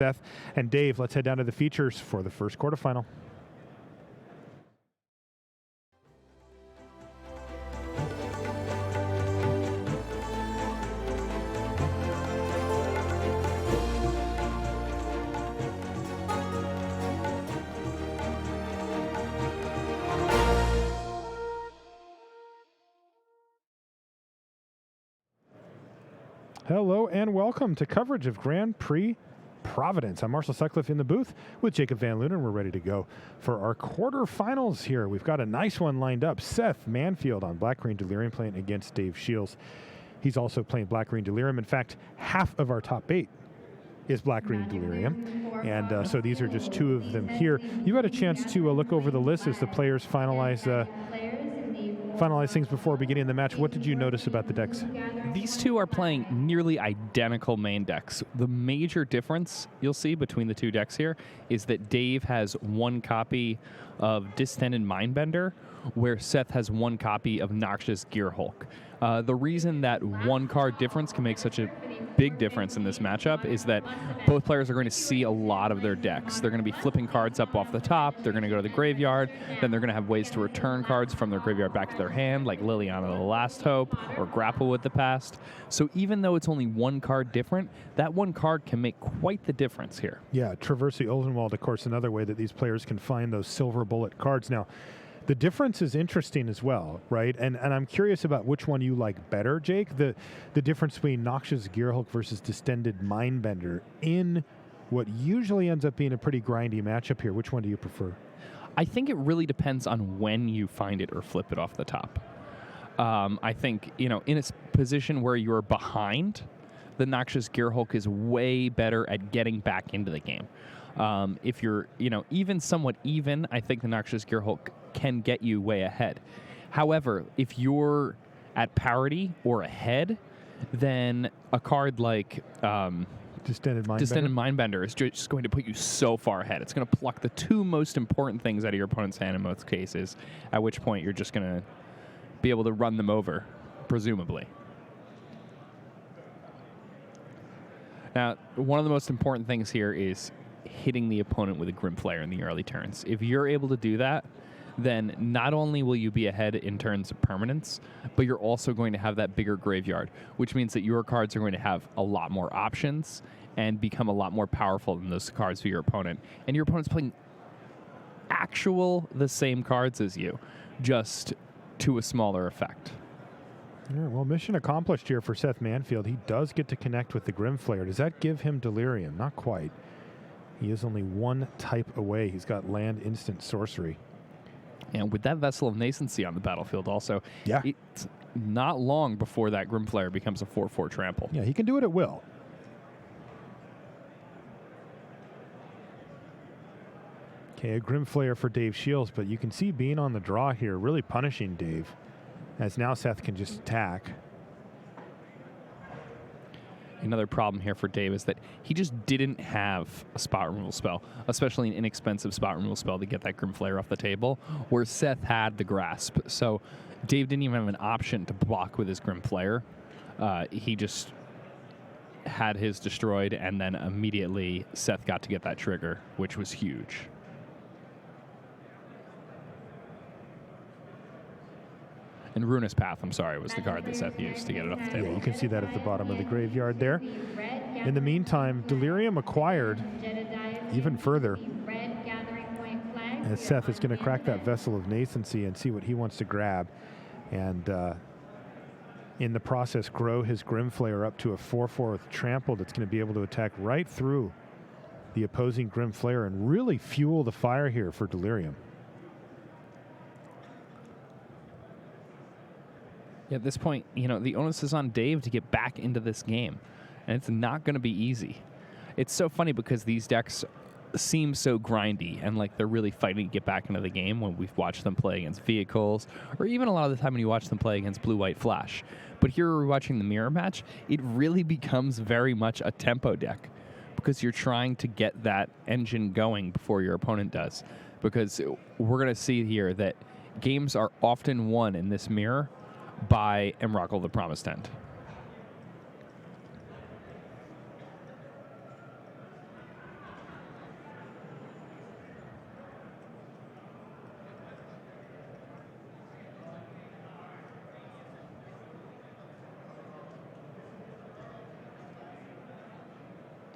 Seth and Dave. Let's head down to the features for the first quarterfinal. Hello and welcome to coverage of Grand Prix Providence. I'm Marshall Sutcliffe in the booth with Jacob Van Lunen. We're ready to go for our quarterfinals here. We've got a nice one lined up. Seth Manfield on Black Green Delirium playing against Dave Shiels. He's also playing Black Green Delirium. In fact, half of our top 8 is Black Green Delirium. And so these are just 2 of them here. You had a chance to look over the list as the players finalize things before beginning the match. What did you notice about the decks? These 2 are playing nearly identical main decks. The major difference you'll see between the 2 decks here is that Dave has 1 copy of Distended Mindbender, where Seth has 1 copy of Noxious Gearhulk. The reason that 1 card difference can make such a big difference in this matchup is that both players are going to see a lot of their decks. They're going to be flipping cards up off the top. They're going to go to the graveyard. Then they're going to have ways to return cards from their graveyard back to their hand, like Liliana the Last Hope or Grapple with the Past. So even though it's only 1 card different, that 1 card can make quite the difference here. Yeah, Traverse the Oldenwald, of course, another way that these players can find those silver bullet cards. Now, the difference is interesting as well, right? And I'm curious about which one you like better, Jake. The difference between Noxious Gearhulk versus Distended Mindbender in what usually ends up being a pretty grindy matchup here. Which one do you prefer? I think it really depends on when you find it or flip it off the top. I think, in a position where you're behind, the Noxious Gearhulk is way better at getting back into the game. If you're, even somewhat even, I think the Noxious Gearhulk can get you way ahead. However, if you're at parity or ahead, then a card like Distended Mindbender is just going to put you so far ahead. It's going to pluck the 2 most important things out of your opponent's hand in most cases, at which point you're just going to be able to run them over, presumably. Now, one of the most important things here is hitting the opponent with a Grimflayer in the early turns. If you're able to do that, then not only will you be ahead in terms of permanence, but you're also going to have that bigger graveyard, which means that your cards are going to have a lot more options and become a lot more powerful than those cards for your opponent. And your opponent's playing the same cards as you, just to a smaller effect. Yeah, well, mission accomplished here for Seth Manfield. He does get to connect with the Grimflayer. Does that give him Delirium? Not quite. He is only 1 type away. He's got land instant sorcery. And with that Vessel of Nascency on the battlefield also, yeah, it's not long before that Grimflayer becomes a 4/4 trample. Yeah, he can do it at will. Okay, a Grimflayer for Dave Shiels, but you can see being on the draw here really punishing Dave, as now Seth can just attack. Another problem here for Dave is that he just didn't have a spot removal spell, especially an inexpensive spot removal spell to get that Grimflayer off the table, where Seth had the Grasp. So Dave didn't even have an option to block with his Grimflayer. He just had his destroyed, and then immediately Seth got to get that trigger, which was huge. And Ruinous Path, I'm sorry, was the card that Seth used to get it off the table. Yeah, you can see that at the bottom of the graveyard there. In the meantime, Delirium acquired even further, as Seth is going to crack that Vessel of Nascency and see what he wants to grab. And in the process, grow his Grimflayer up to a 4/4 with Trample that's going to be able to attack right through the opposing Grimflayer and really fuel the fire here for Delirium. At this point, the onus is on Dave to get back into this game, and it's not going to be easy. It's so funny because these decks seem so grindy and like they're really fighting to get back into the game when we've watched them play against vehicles, or even a lot of the time when you watch them play against Blue-White Flash. But here we're watching the mirror match, it really becomes very much a tempo deck because you're trying to get that engine going before your opponent does. Because we're going to see here that games are often won in this mirror by Emrakul the Promised End.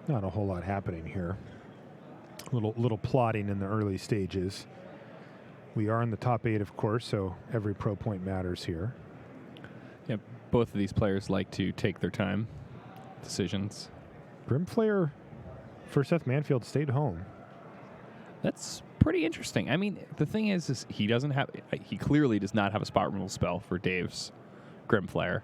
Not a whole lot happening here. Little plotting in the early stages. We are in the top 8, of course, so every pro point matters here. Yeah, both of these players like to take their time. Decisions. Grimflayer for Seth Manfield stayed home. That's pretty interesting. I mean, the thing is he clearly does not have a spot removal spell for Dave's Grimflayer.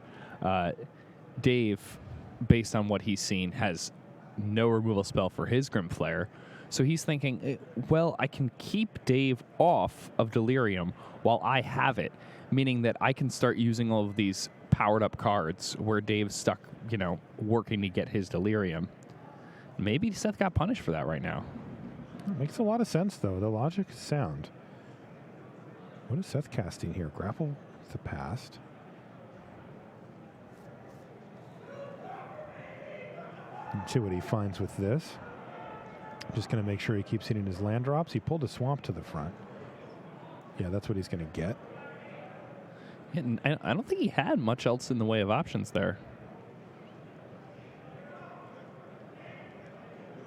Dave, based on what he's seen, has no removal spell for his Grimflayer. So he's thinking, well, I can keep Dave off of Delirium while I have it, meaning that I can start using all of these powered up cards where Dave's stuck, working to get his Delirium. Maybe Seth got punished for that right now. It makes a lot of sense, though. The logic is sound. What is Seth casting here? Grapple with the past. Let's see what he finds with this. Just going to make sure he keeps hitting his land drops. He pulled a swamp to the front. Yeah, that's what he's going to get. And I don't think he had much else in the way of options there.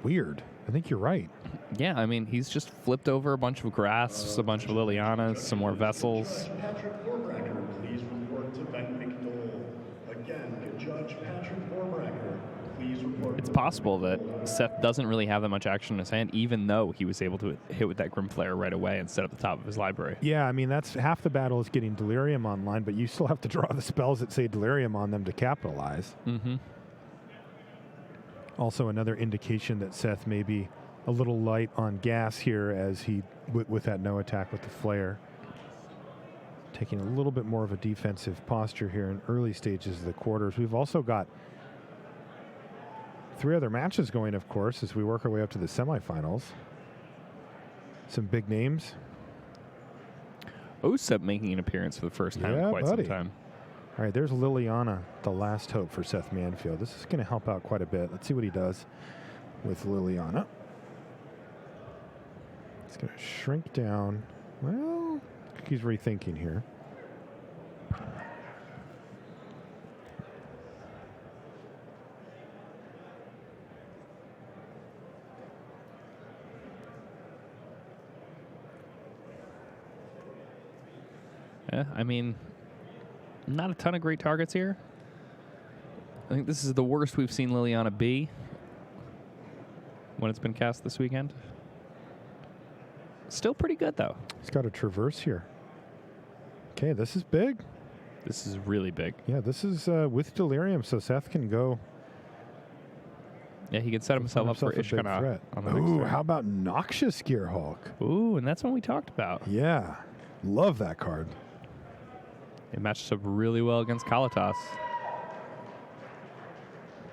Weird. I think you're right. Yeah, I mean, he's just flipped over a bunch of grasps, a bunch of Lilianas, some more vessels. Please report to Again, Judge Patrick Warbracker, please report. It's possible that Seth doesn't really have that much action in his hand, even though he was able to hit with that Grimflayer right away and set up the top of his library. Yeah, I mean, that's half the battle is getting Delirium online, but you still have to draw the spells that say Delirium on them to capitalize. Mm-hmm. Also, another indication that Seth may be a little light on gas here as he, with that no attack with the flare. Taking a little bit more of a defensive posture here in early stages of the quarters. We've also got 3 other matches going, of course, as we work our way up to the semifinals. Some big names. Osep making an appearance for the first time in quite some time. All right, there's Liliana, the last hope for Seth Manfield. This is going to help out quite a bit. Let's see what he does with Liliana. He's going to shrink down. Well, he's rethinking here. Yeah, I mean, not a ton of great targets here. I think this is the worst we've seen Liliana be when it's been cast this weekend. Still pretty good, though. He's got a traverse here. Okay, this is big. This is really big. Yeah, this is with Delirium, so Seth can go. Yeah, he can set himself up for Ishkana. Ooh, how about Noxious Gearhulk? Ooh, and that's one we talked about. Yeah, love that card. It matches up really well against Kalatas.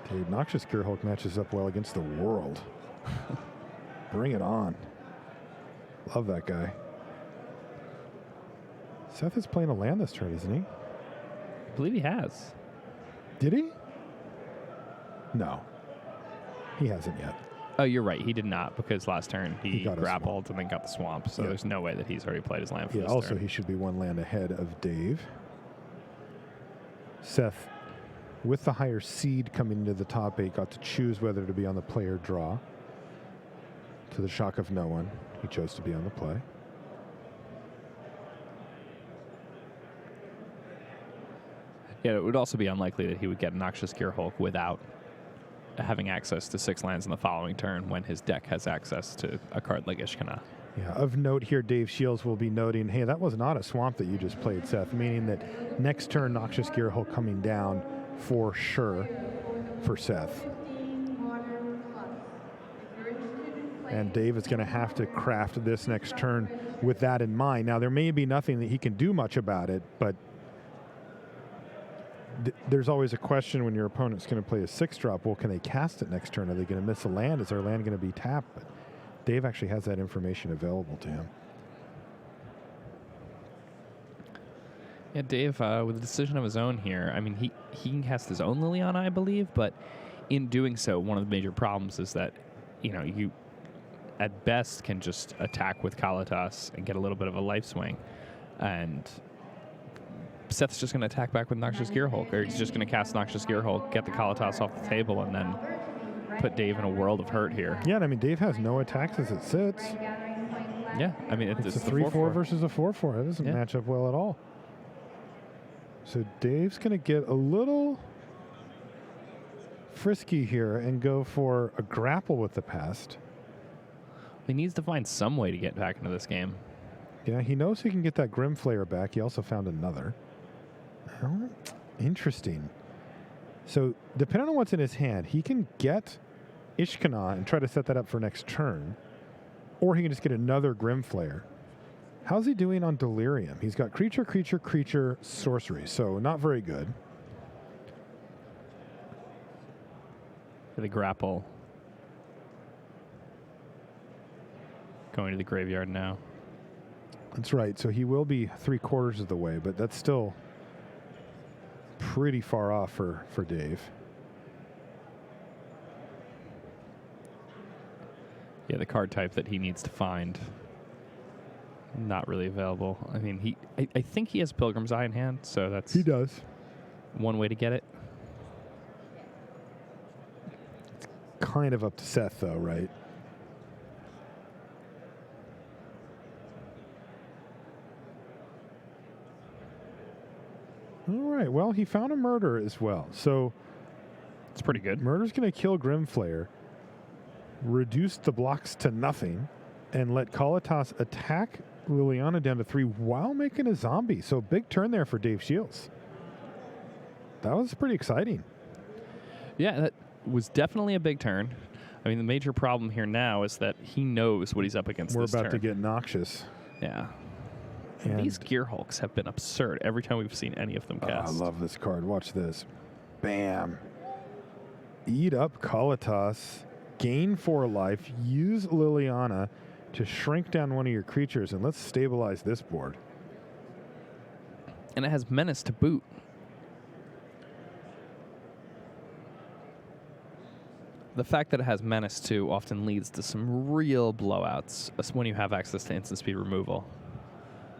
Dude, Noxious Gearhulk matches up well against the world. Bring it on. Love that guy. Seth is playing a land this turn, isn't he? I believe he has. Did he? No. He hasn't yet. Oh, you're right. He did not, because last turn he got grappled and then got the swamp. So there's no way that he's already played his land for this also turn. He should be 1 land ahead of Dave. Seth, with the higher seed coming into the top 8, got to choose whether to be on the play or draw. To the shock of no one, he chose to be on the play. Yeah, it would also be unlikely that he would get Noxious Gearhulk without having access to 6 lands in the following turn when his deck has access to a card like Ishkana. Yeah, of note here, Dave Shiels will be noting, hey, that was not a swamp that you just played, Seth, meaning that next turn, Noxious Gearhulk coming down for sure for Seth. And Dave is going to have to craft this next turn with that in mind. Now, there may be nothing that he can do much about it, but there's always a question when your opponent's going to play a 6-drop. Well, can they cast it next turn? Are they going to miss a land? Is their land going to be tapped? But Dave actually has that information available to him. Yeah, Dave, with a decision of his own here, I mean, he can cast his own Liliana, I believe, but in doing so, one of the major problems is that, you at best can just attack with Kalatas and get a little bit of a life swing. And Seth's just going to attack back with Noxious Gearhulk, or he's just going to cast Noxious Gearhulk, get the Kalatas off the table, and then put Dave in a world of hurt here. Yeah, and I mean, Dave has no attacks as it sits. Yeah, I mean, It's a the 3-4 versus a 4-4. That doesn't Yeah. match up well at all. So Dave's going to get a little frisky here and go for a grapple with the pest. He needs to find some way to get back into this game. Yeah, he knows he can get that Grimflayer back. He also found another. Oh, interesting. So depending on what's in his hand, he can get Ishkana and try to set that up for next turn. Or he can just get another Grimflayer. How's he doing on Delirium? He's got creature, creature, creature, sorcery. So not very good. The grapple. Going to the graveyard now. That's right. So he will be 3/4 of the way, but that's still pretty far off for Dave. Yeah, the card type that he needs to find, not really available. I mean, I think he has Pilgrim's Eye in hand, so that's He does. one way to get it. Kind of up to Seth, though, right? All right. Well, he found a murder as well. So It's pretty good. murder's going to kill Grimflayer, reduce the blocks to nothing, and let Kalitas attack Liliana down to 3 while making a zombie. So big turn there for Dave Shiels. That was pretty exciting. Yeah, that was definitely a big turn. I mean, the major problem here now is that he knows what he's up against We're this about to turn. get noxious. Yeah. And These Gearhulks have been absurd every time we've seen any of them I cast. love this card. Watch this. Bam. Eat up Kalitas. Gain 4 life. Use Liliana to shrink down one of your creatures, and let's stabilize this board. And it has Menace to boot. The fact that it has Menace too often leads to some real blowouts when you have access to instant speed removal.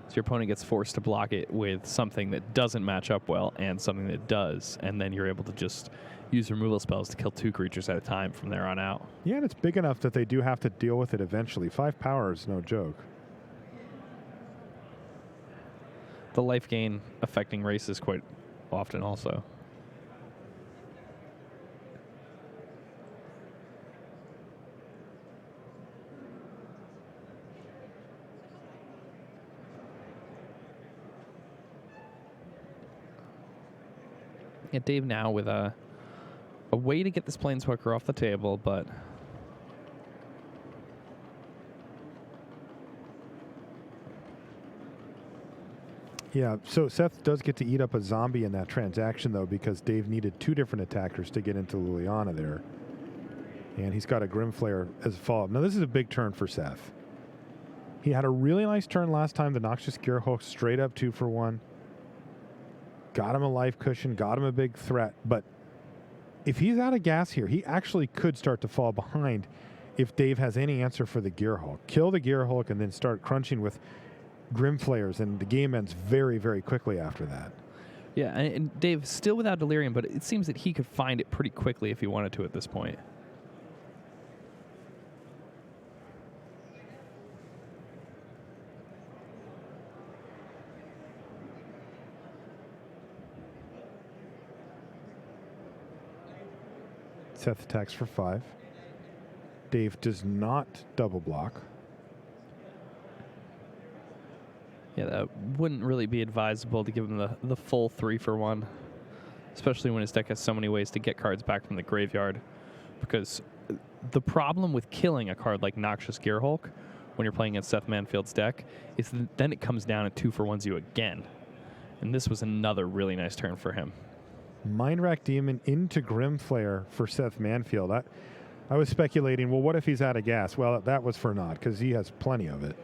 So your opponent gets forced to block it with something that doesn't match up well and something that does, and then you're able to just use removal spells to kill 2 creatures at a time from there on out. Yeah, and it's big enough that they do have to deal with it eventually. 5 power is no joke. The life gain affecting races quite often also. Yeah, Dave now with a way to get this Planeswalker off the table, but Yeah, so Seth does get to eat up a zombie in that transaction, though, because Dave needed 2 different attackers to get into Liliana there. And he's got a Grimflayer as a follow-up. Now, this is a big turn for Seth. He had a really nice turn last time, the Noxious Gearhulk, straight up 2 for 1. Got him a life cushion, got him a big threat. But if he's out of gas here, he actually could start to fall behind if Dave has any answer for the Gearhulk. Kill the Gearhulk and then start crunching with Grimflayers, and the game ends very, very quickly after that. yeah, and Dave still without Delirium, but it seems that he could find it pretty quickly if he wanted to at this point. Seth attacks for 5. Dave does not double block. Yeah, that wouldn't really be advisable to give him the full 3 for 1, especially when his deck has so many ways to get cards back from the graveyard. Because the problem with killing a card like Noxious Gearhulk when you're playing against Seth Manfield's deck is that then it comes down to 2 for 1s you again. And this was another really nice turn for him. Mindrack Demon into Grimflayer for Seth Manfield. I was speculating, well, what if he's out of gas? Well, that was for naught, because he has plenty of it.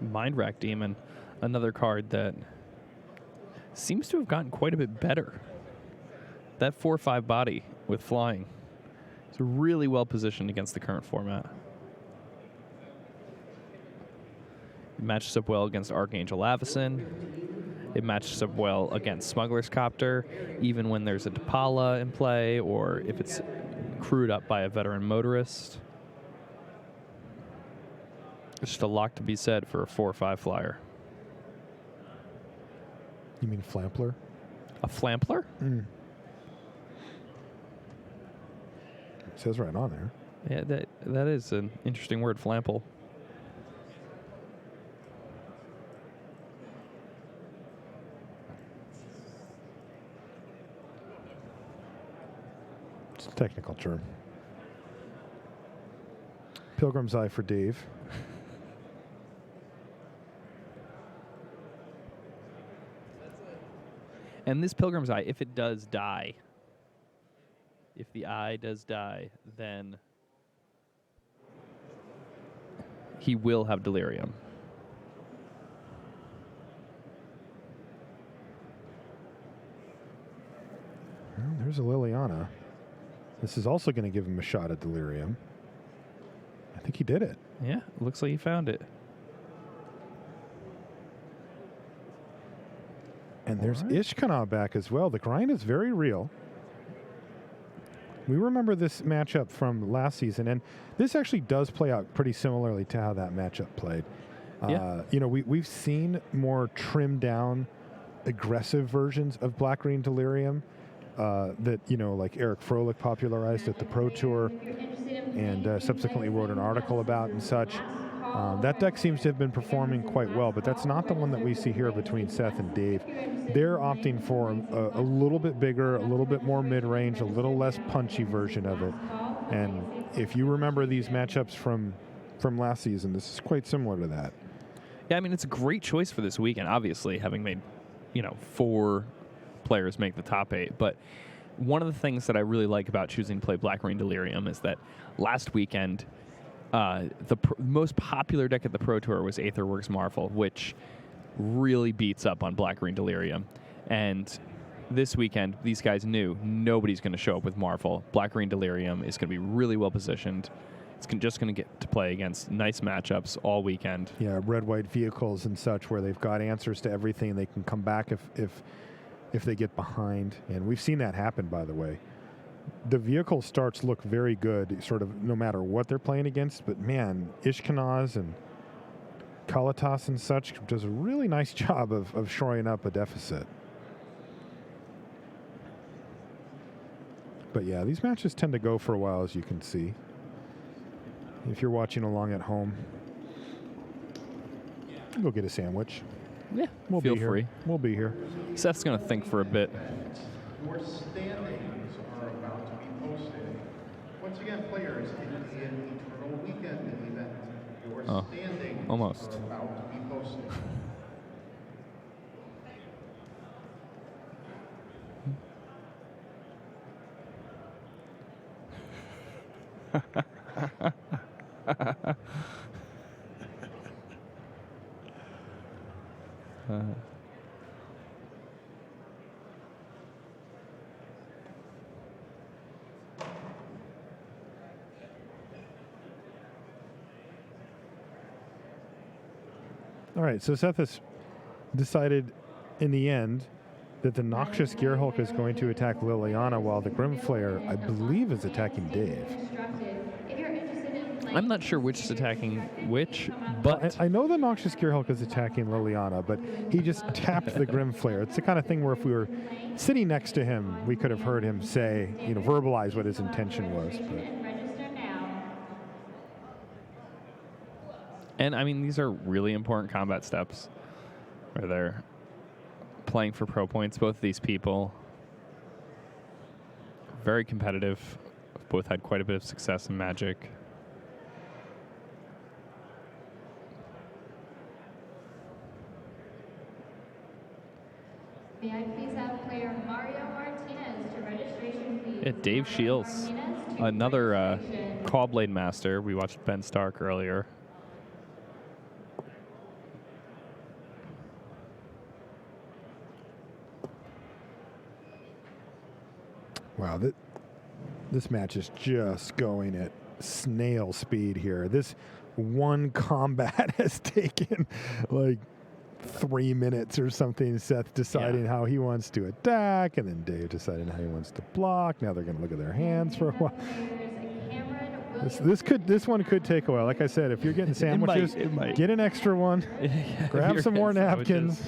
Mindrack Demon, another card that seems to have gotten quite a bit better. That 4/5 body with flying is really well positioned against the current format. It matches up well against Archangel Avacyn. It matches up well against Smuggler's Copter, even when there's a Depala in play, or if it's crewed up by a veteran motorist. It's just a lot to be said for a 4/5 flyer. You mean Flampler? A Flampler? It says right on there. Yeah, that is an interesting word, Flample. It's a technical term. Pilgrim's Eye for Dave. And this Pilgrim's Eye, if it does die, if the eye does die, then he will have delirium. Well, there's a Liliana. This is also going to give him a shot at delirium. I think he did it. Yeah, looks like he found it. And there's All right. Ishkanah back as well. The grind is very real. We remember this matchup from last season, and this actually does play out pretty similarly to how that matchup played. Yeah. We've seen more trimmed down, aggressive versions of Black Green Delirium that, like Eric Froelich popularized at the Pro Tour and subsequently wrote an article about and such. That deck seems to have been performing quite well, but that's not the one that we see here between Seth and Dave. They're opting for a little bit bigger, a little bit more mid-range, a little less punchy version of it. And if you remember these matchups from last season, this is quite similar to that. Yeah, I mean, it's a great choice for this weekend, obviously, having made, 4 players make the top 8. But one of the things that I really like about choosing to play Black Green Delirium is that last weekend, the most popular deck at the Pro Tour was Aetherworks Marvel, which really beats up on Black Green Delirium. And this weekend, these guys knew nobody's going to show up with Marvel. Black Green Delirium is going to be really well positioned. It's just going to get to play against nice matchups all weekend. Yeah, red-white vehicles and such where they've got answers to everything. They can come back if they get behind. And we've seen that happen, by the way. The vehicle starts look very good, sort of no matter what they're playing against. But, man, Ishkanahs and Kalitas and such does a really nice job of shoring up a deficit. But, yeah, these matches tend to go for a while, as you can see. If you're watching along at home, go get a sandwich. Yeah, We'll feel be here. free. We'll be here. Seth's going to think for a bit. Your standings are about to be posted. Once again, players, in an Eternal Weekend event, your standings almost. are about to be posted. All right, so Seth has decided in the end that the Noxious Gearhulk is going to attack Liliana while the Grimflayer, I believe, is attacking Dave. I'm not sure which is attacking which, but I know the Noxious Gearhulk is attacking Liliana, but he just tapped the Grimflayer. It's the kind of thing where if we were sitting next to him, we could have heard him say, verbalize what his intention was. And I mean, these are really important combat steps where they're playing for pro points. Both of these people, very competitive. Both had quite a bit of success in Magic. May I please have player Mario Martinez to registration fees? Yeah, Dave Shiels, another Caw-Blade master. We watched Ben Stark earlier. Wow, this match is just going at snail speed here. This one combat has taken like 3 minutes or something. Seth deciding how he wants to attack, and then Dave deciding how he wants to block. Now they're going to look at their hands for a while. This one could take a while. Like I said, if you're getting sandwiches, it might. get an extra one. Grab some more napkins.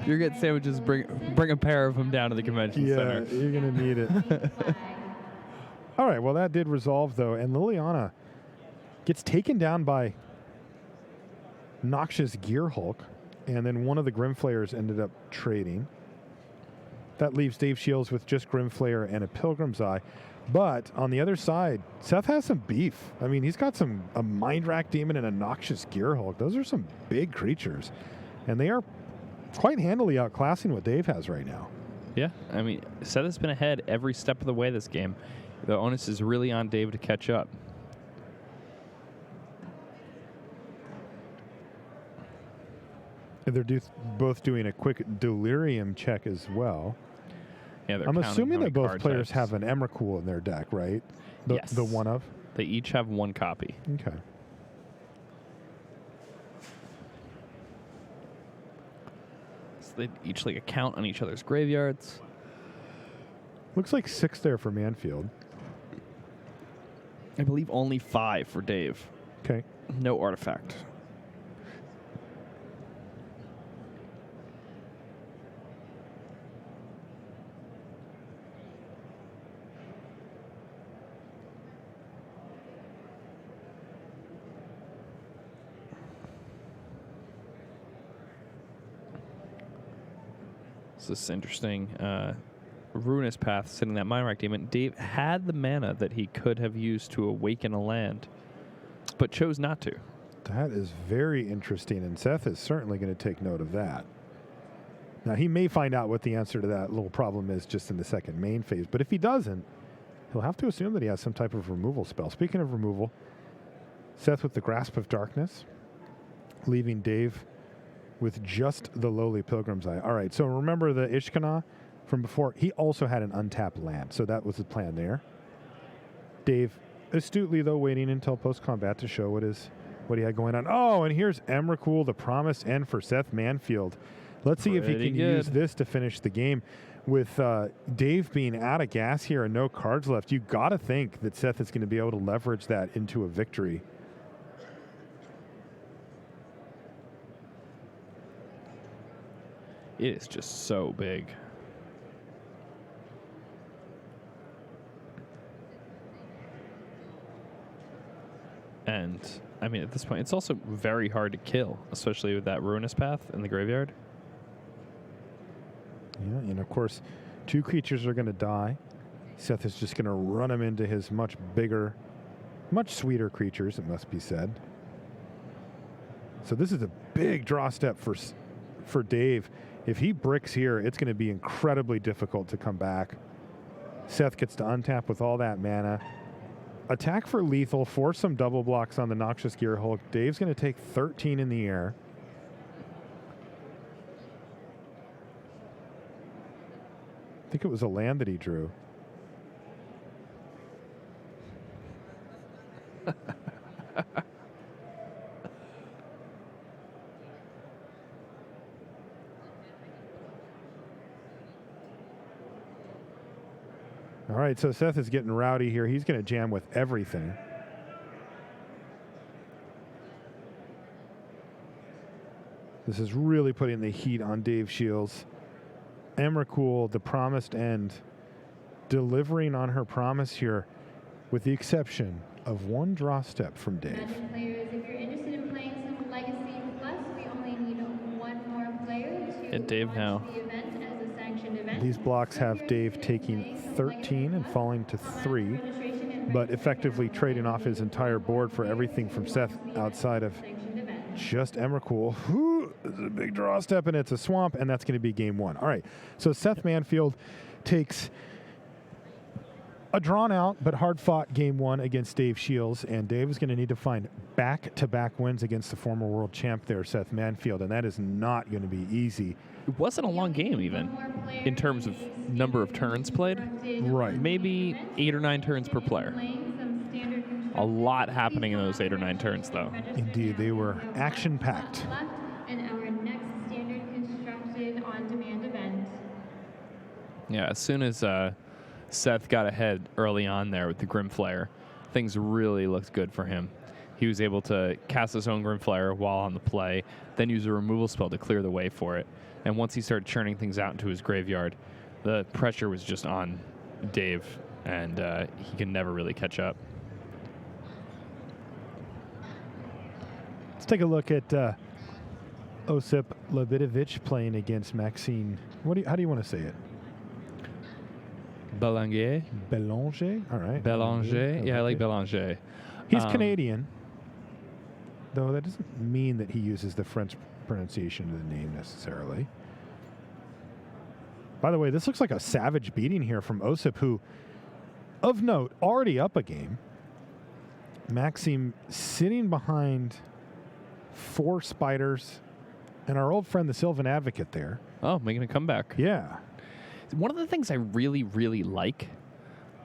If you're getting sandwiches, bring a pair of them down to the convention center. Yeah, you're going to need it. All right, well, that did resolve, though, and Liliana gets taken down by Noxious Gearhulk, and then one of the Grimflayers ended up trading. That leaves Dave Shiels with just Grimflayer and a Pilgrim's Eye. But on the other side, Seth has some beef. I mean, he's got a Mind Rack Demon and a Noxious Gearhulk. Those are some big creatures, and they are quite handily outclassing what Dave has right now. Yeah, I mean, Seth has been ahead every step of the way this game. The onus is really on Dave to catch up. And they're both doing a quick delirium check as well. Yeah, I'm assuming that both players types. have an Emrakul in their deck, right? Yes. The one of? They each have one copy. Okay. So they each like a count on each other's graveyards. Looks like 6 there for Manfield. I believe only 5 for Dave. Okay. No artifact. This is interesting. Ruinous Path sitting that Mind Rack Demon. Dave had the mana that he could have used to awaken a land, but chose not to. That is very interesting, and Seth is certainly going to take note of that. Now, he may find out what the answer to that little problem is just in the second main phase, but if he doesn't, he'll have to assume that he has some type of removal spell. Speaking of removal, Seth with the Grasp of Darkness, leaving Dave with just the lowly Pilgrim's Eye. All right, so remember the Ishkana from before? He also had an untapped land, so that was the plan there. Dave astutely, though, waiting until post-combat to show what he had going on. Oh, and here's Emrakul, the promised end for Seth Manfield. Let's see if he can use this to finish the game. With Dave being out of gas here and no cards left, you got to think that Seth is going to be able to leverage that into a victory. It is just so big. And, I mean, at this point, it's also very hard to kill, especially with that Ruinous Path in the graveyard. Yeah, and of course, 2 creatures are going to die. Seth is just going to run them into his much bigger, much sweeter creatures, it must be said. So this is a big draw step for Dave. If he bricks here, it's going to be incredibly difficult to come back. Seth gets to untap with all that mana. Attack for lethal, force some double blocks on the Noxious Gearhulk. Dave's going to take 13 in the air. I think it was a land that he drew. All right, so Seth is getting rowdy here. He's going to jam with everything. This is really putting the heat on Dave Shiels. Emrakul, the promised end, delivering on her promise here, with the exception of 1 draw step from Dave. Magic players, if you're interested in playing some Legacy Plus, we only need 1 more player to And Dave launch now. the event as a sanctioned event. These blocks So if have you're Dave interested in taking playing some 13 and Legacy falling to Plus, 3, registration and but registration effectively are trading off his entire board for players everything from to Seth launch the outside of sanctioned event. just Emrakul. Whew, this is a big draw step, and it's a swamp, and that's going to be game 1. All right, so Seth Manfield takes a drawn-out but hard-fought game 1 against Dave Shiels, and Dave is going to need to find back-to-back wins against the former world champ there, Seth Manfield, and that is not going to be easy. It wasn't a long game, even, in terms of number of turns played. Right. Maybe 8 or 9 turns per player. A lot happening in those 8 or 9 turns, though. Indeed, they were action-packed. And our next standard Yeah, as soon as Seth got ahead early on there with the Grimflare, things really looked good for him. He was able to cast his own Grimflare while on the play, then use a removal spell to clear the way for it. And once he started churning things out into his graveyard, the pressure was just on Dave, and he could never really catch up. Let's take a look at Osip Levitovich playing against Maxime. How do you want to say it? Belanger? Belanger? All right. Belanger? Yeah, I like Belanger. He's Canadian, though that doesn't mean that he uses the French pronunciation of the name necessarily. By the way, this looks like a savage beating here from Osip, who, of note, already up a game. Maxime sitting behind 4 spiders, and our old friend, the Sylvan Advocate there. Oh, making a comeback. Yeah. One of the things I really, really like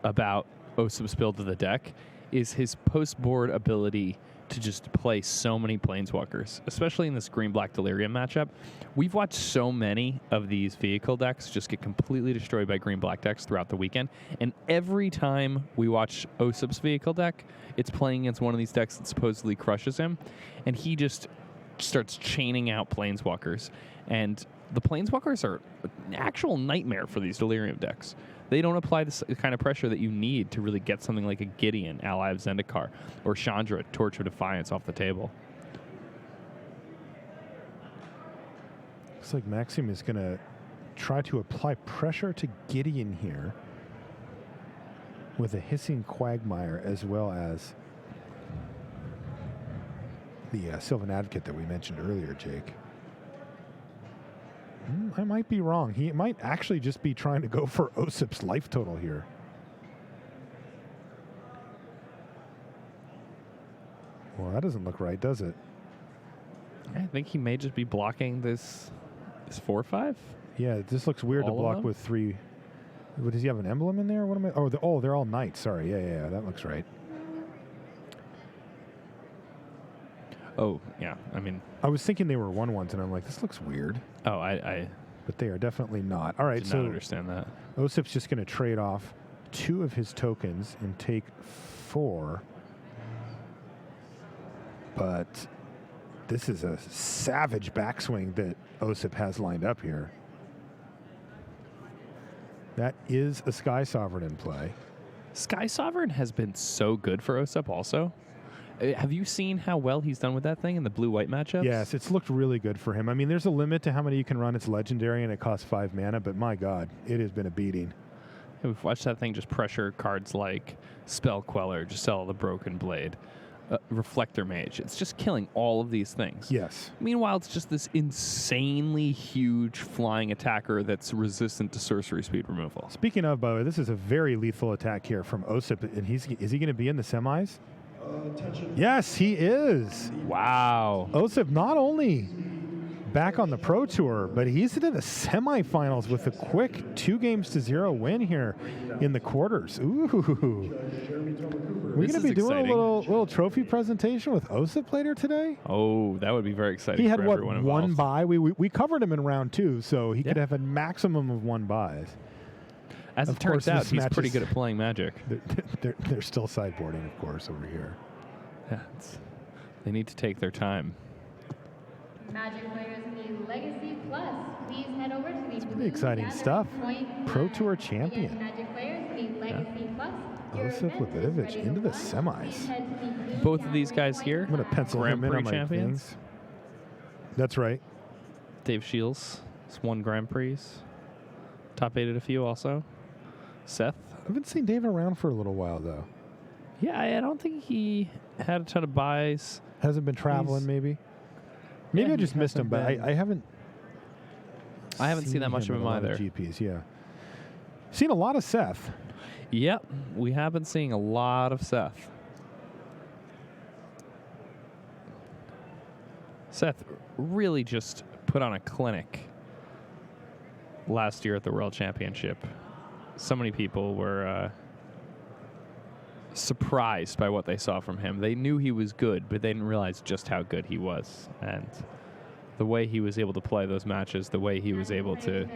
about Osip's build of the deck is his post-board ability to just play so many Planeswalkers, especially in this green-black Delirium matchup. We've watched so many of these vehicle decks just get completely destroyed by green-black decks throughout the weekend, and every time we watch Osip's vehicle deck, it's playing against one of these decks that supposedly crushes him, and he just starts chaining out Planeswalkers. And the Planeswalkers are an actual nightmare for these Delirium decks. They don't apply the kind of pressure that you need to really get something like a Gideon, ally of Zendikar, or Chandra, Torch of Defiance, off the table. Looks like Maxime is going to try to apply pressure to Gideon here with a Hissing Quagmire, as well as the Sylvan Advocate that we mentioned earlier, Jake. I might be wrong. He might actually just be trying to go for Osip's life total here. Well, that doesn't look right, does it? I think he may just be blocking this 4/5. Yeah, this looks weird to block with 3. What, does he have an emblem in there? What am I? Oh, they're all knights. Sorry. Yeah, that looks right. Oh, yeah. I mean, I was thinking they were 1/1s, and I'm like, this looks weird. Oh, I But they are definitely not. All right, did so not understand that. Osip's just going to trade off 2 of his tokens and take 4. But this is a savage backswing that Osip has lined up here. That is a Sky Sovereign in play. Sky Sovereign has been so good for Osip also. Have you seen how well he's done with that thing in the blue-white matchups? Yes, it's looked really good for him. I mean, there's a limit to how many you can run. It's legendary, and it costs 5 mana, but my God, it has been a beating. We've watched that thing just pressure cards like Spell Queller, Giselle the Broken Blade, Reflector Mage. It's just killing all of these things. Yes. Meanwhile, it's just this insanely huge flying attacker that's resistant to sorcery speed removal. Speaking of, by the way, this is a very lethal attack here from Osip, and is he going to be in the semis? Yes, he is. Wow. Osip not only back on the Pro Tour, but he's into the semifinals with a quick 2-0 win here in the quarters. Ooh. We're going to be doing exciting. a little trophy presentation with Osip later today. Oh, that would be very exciting. He had, for what, everyone 1 involved. bye? We covered him in round 2, so he could have a maximum of 1 buys. As it turns out, he's pretty good at playing Magic. They're still sideboarding, of course, over here. Yeah, they need to take their time. Magic players need Legacy Plus. Please head over to the Pretty exciting stuff. Pro Tour champion. Magic players need Legacy Plus. Osip Levitovich into the semis. Both of these guys here, I'm going to pencil Grand him in Prix on my champions. things. That's right. Dave Shiels has won Grand Prix. Top 8 at a few also. Seth. I haven't seen Dave around for a little while, though. Yeah, I don't think he had a ton of buys. Hasn't been traveling, maybe? Maybe Yeah, I just he missed him, but hasn't I haven't. I haven't seen that much of him at a lot either. GPs, yeah. Seen a lot of Seth. Yep, we have been seeing a lot of Seth. Seth really just put on a clinic last year at the World Championship. So many people were surprised by what they saw from him. They knew he was good, but they didn't realize just how good he was. And the way he was able to play those matches, the way he was able to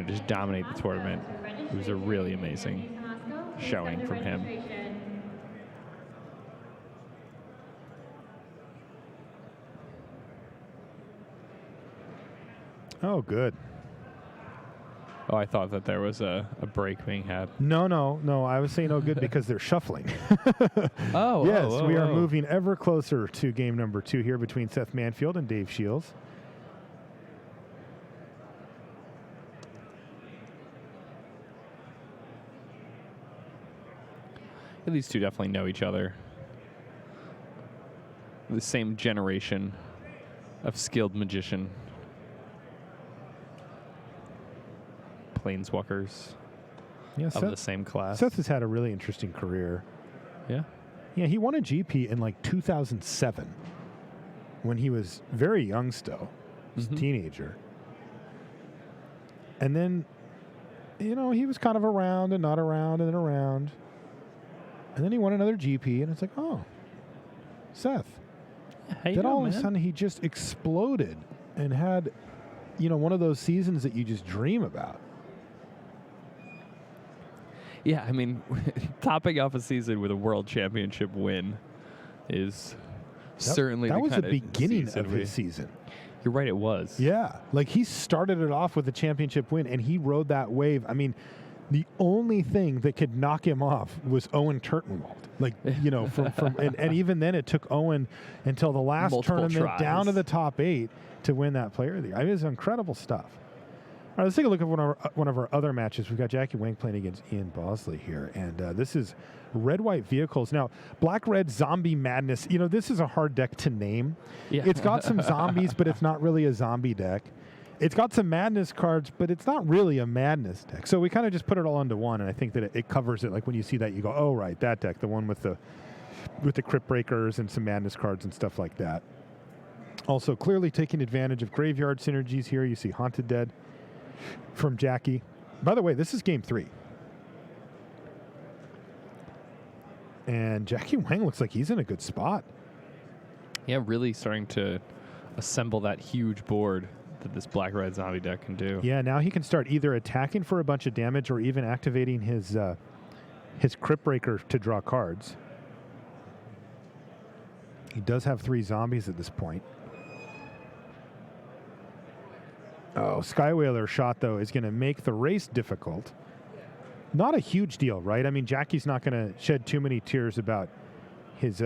just dominate the tournament, It was a really amazing showing from him. Oh, good. Oh, I thought that there was a break being had. No. I was saying oh good because they're shuffling. Oh, yes, oh, we are oh. moving ever closer to game number 2 here between Seth Manfield and Dave Shiels. Yeah, these two definitely know each other. The same generation of skilled magician. Planeswalkers Yeah, of the same class. Seth has had a really interesting career. Yeah. Yeah, he won a GP in like 2007 when he was very young still. He was a teenager. And then, he was kind of around and not around and then around. And then he won another GP, and it's like, oh, Seth. How you Then doing, all of a man? sudden he just exploded and had, one of those seasons that you just dream about. Yeah, I mean, topping off a season with a world championship win is certainly that the was the kind beginning season of his season. You're right, it was. Yeah, like he started it off with a championship win, and he rode that wave. I mean, the only thing that could knock him off was Owen Turtenwald. Like, and even then it took Owen until the last Multiple tournament tries. down to the top 8 to win that player of the year. I mean, it's incredible stuff. All right, let's take a look at one of our other matches. We've got Jackie Wang playing against Ian Bosley here, and this is red-white vehicles. Now, black-red zombie madness. This is a hard deck to name. Yeah. It's got some zombies, but it's not really a zombie deck. It's got some madness cards, but it's not really a madness deck. So we kind of just put it all into one, and I think that it covers it. Like when you see that, you go, oh, right, that deck, the one with the Crypt Breakers and some madness cards and stuff like that. Also, clearly taking advantage of graveyard synergies here. You see Haunted Dead from Jackie. By the way, this is game 3. And Jackie Wang looks like he's in a good spot. Yeah, really starting to assemble that huge board that this black-red zombie deck can do. Yeah, now he can start either attacking for a bunch of damage or even activating his Crypt Breaker to draw cards. He does have 3 zombies at this point. Oh, Skywhaler shot, though, is going to make the race difficult. Not a huge deal, right? I mean, Jackie's not going to shed too many tears about his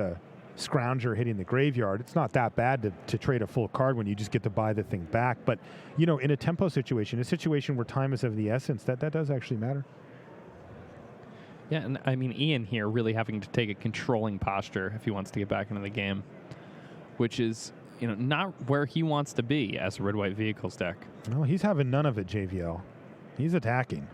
Scrounger hitting the graveyard. It's not that bad to trade a full card when you just get to buy the thing back. But, in a tempo situation, a situation where time is of the essence, that does actually matter. Yeah, and I mean, Ian here really having to take a controlling posture if he wants to get back into the game, which is, not where he wants to be as a red-white vehicles deck. No, he's having none of it, JVL. He's attacking.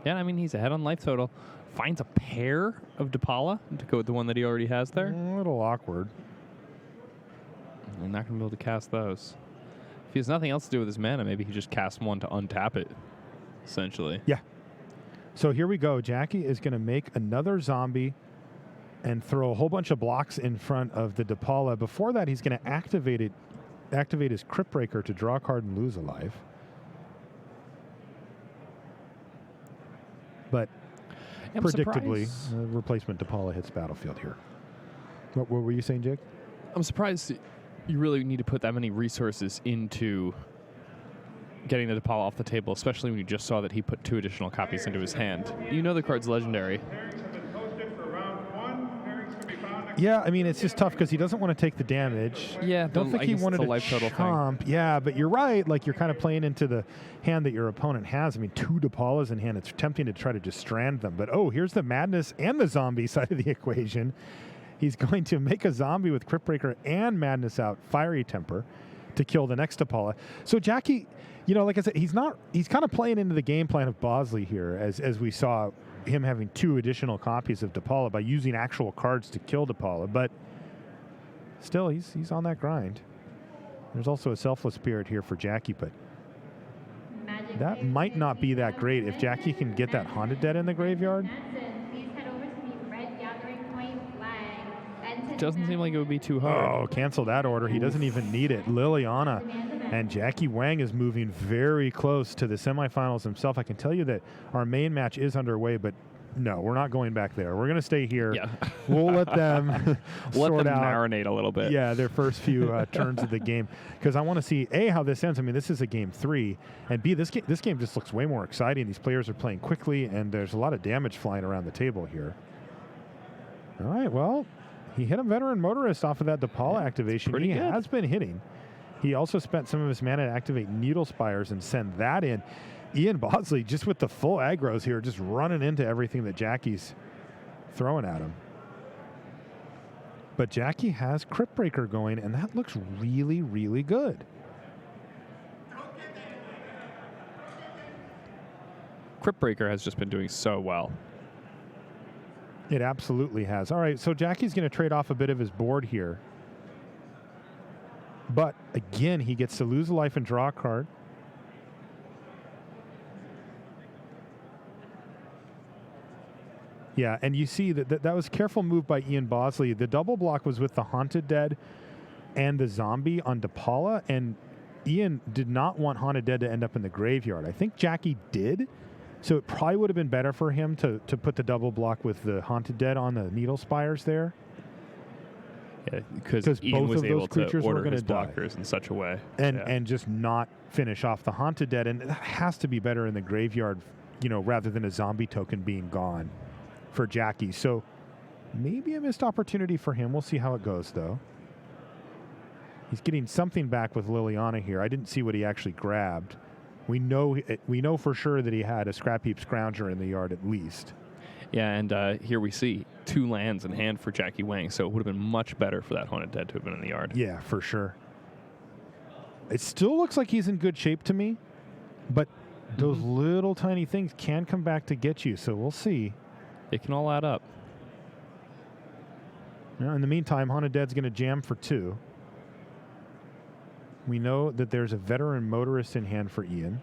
Yeah, I mean, he's ahead on life total. Finds a pair of Depala to go with the one that he already has there. A little awkward. We're not going to be able to cast those. If he has nothing else to do with his mana, maybe he just casts one to untap it, essentially. Yeah. So here we go. Jackie is going to make another zombie and throw a whole bunch of blocks in front of the Depala. Before that, he's going to activate his Crypt Breaker to draw a card and lose a life. But I'm predictably, surprised. replacement Depala hits battlefield here. What were you saying, Jake? I'm surprised you really need to put that many resources into getting the Depala off the table, especially when you just saw that he put 2 additional copies into his hand. The card's legendary. Yeah, I mean, it's just tough because he doesn't want to take the damage. Yeah, don't think I he guess wanted it's a to life total chomp. Yeah, but you're right. Like, you're kind of playing into the hand that your opponent has. I mean, 2 Depalas in hand. It's tempting to try to just strand them. But, here's the madness and the zombie side of the equation. He's going to make a zombie with Crypt Breaker and madness out, Fiery Temper, to kill the next Depala. So Jackie, like I said, he's kind of playing into the game plan of Bosley here, as we saw him having 2 additional copies of Depala by using actual cards to kill Depala. But still, he's on that grind. There's also a Selfless Spirit here for Jackie, but that might not be that great if Jackie can get that Haunted Dead in the graveyard. Please head over to the Red Gathering Point flag. Doesn't seem like it would be too hard. Oh, cancel that order. He doesn't even need it. Liliana and Jackie Wang is moving very close to the semifinals himself. I can tell you that our main match is underway, but no, we're not going back there. We're going to stay here. Yeah. We'll let them Let sort them out. marinate a little bit. Yeah, their first few turns of the game, because I want to see A, how this ends. I mean, this is a game 3, and B, this game just looks way more exciting. These players are playing quickly, and there's a lot of damage flying around the table here. All right, well, he hit a veteran motorist off of that DePaula activation. pretty He good. has been hitting. He also spent some of his mana to activate Needle Spires and send that in. Ian Bosley, just with the full aggros here, just running into everything that Jackie's throwing at him. But Jackie has Crypt Breaker going, and that looks really, really good. Crypt Breaker has just been doing so well. It absolutely has. All right, so Jackie's going to trade off a bit of his board here. But, again, he gets to lose a life and draw a card. Yeah, and you see that was a careful move by Ian Bosley. The double block was with the Haunted Dead and the Zombie on DePaula, and Ian did not want Haunted Dead to end up in the graveyard. I think Jackie did, so it probably would have been better for him to put the double block with the Haunted Dead on the Needle Spires there. Yeah, because Because Ian both was of those able to creatures were order gonna his die. blockers in such a way. And just not finish off the Haunted Dead, and that has to be better in the graveyard, rather than a zombie token being gone for Jackie. So maybe a missed opportunity for him. We'll see how it goes, though. He's getting something back with Liliana here. I didn't see what he actually grabbed. We know for sure that he had a Scrap Heap Scrounger in the yard at least. Yeah, and here we see 2 lands in hand for Jackie Wang, so it would have been much better for that Haunted Dead to have been in the yard. Yeah, for sure. It still looks like he's in good shape to me, but those little tiny things can come back to get you, so we'll see. It can all add up. Now, in the meantime, Haunted Dead's going to jam for 2. We know that there's a veteran motorist in hand for Ian.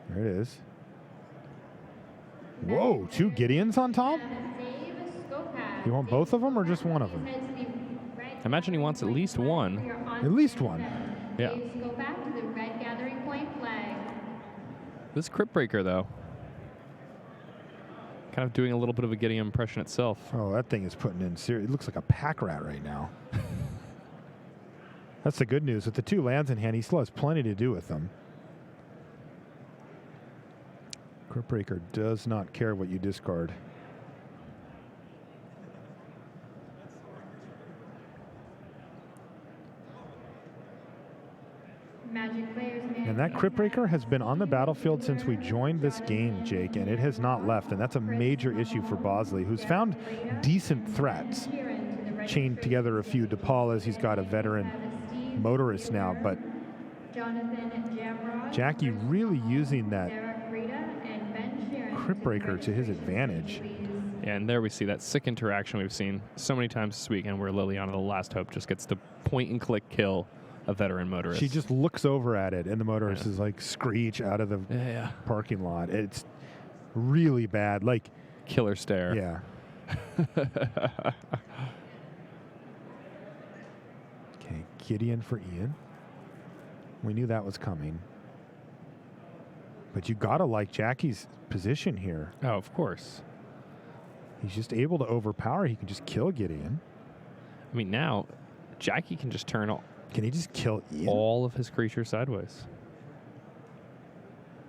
There it is. Whoa, 2 Gideons on top? You want both of them or just one of them? I imagine he wants at least one. At least one. Yeah. Go back to the red gathering point flag. This Crypt Breaker, though, kind of doing a little bit of a Gideon impression itself. Oh, that thing is putting in serious. It looks like a pack rat right now. That's the good news. With the 2 lands in hand, he still has plenty to do with them. Crypt Breaker does not care what you discard. Magic players And that Crypt Breaker has been on the battlefield since we joined this game, Jake, and it has not left. And that's a major issue for Bosley, who's found decent threats. Chained together a few DePaulas. He's got a veteran motorist now, but Jackie really using that Crypt Breaker to his advantage. Yeah, and there we see that sick interaction we've seen so many times this weekend where Liliana, the last hope, just gets to point-and-click kill a veteran motorist. She just looks over at it, and the motorist is like screech out of the parking lot. It's really bad. Like, killer stare. Yeah. Okay, Gideon for Ian. We knew that was coming. But you got to like Jackie's position here. Oh, of course. He's just able to overpower. He can just kill Gideon. I mean, now Jackie can just turn Can he just kill Ian? all of his creatures sideways.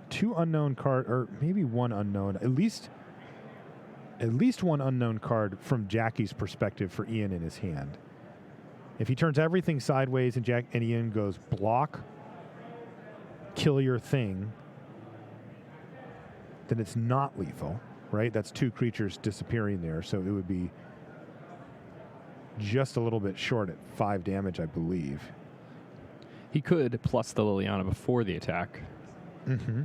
2 unknown card, or maybe 1 unknown. At least one unknown card from Jackie's perspective for Ian in his hand. If he turns everything sideways and Ian goes block, kill your thing, then it's not lethal, right? That's 2 creatures disappearing there, so it would be just a little bit short at 5 damage, I believe. He could plus the Liliana before the attack. Mm-hmm.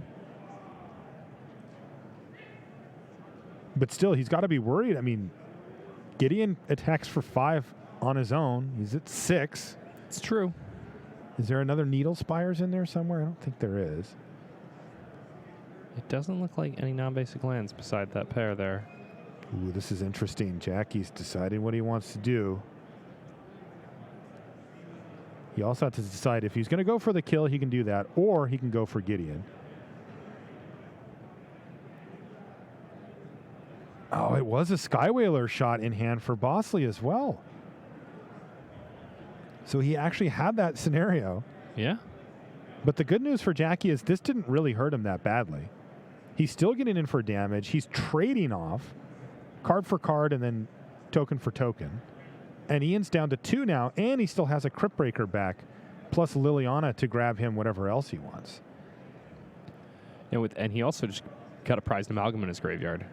But still, he's got to be worried. I mean, Gideon attacks for 5 on his own. He's at 6. It's true. Is there another Needle Spires in there somewhere? I don't think there is. It doesn't look like any non-basic lands beside that pair there. Ooh, this is interesting. Jackie's deciding what he wants to do. He also has to decide if he's going to go for the kill, he can do that, or he can go for Gideon. Oh, it was a Skywhaler shot in hand for Bosley as well. So he actually had that scenario. Yeah. But the good news for Jackie is this didn't really hurt him that badly. He's still getting in for damage. He's trading off card for card and then token for token. And Ian's down to 2 now, and he still has a Crypt Breaker back, plus Liliana to grab him whatever else he wants. And he also just got a prized amalgam in his graveyard.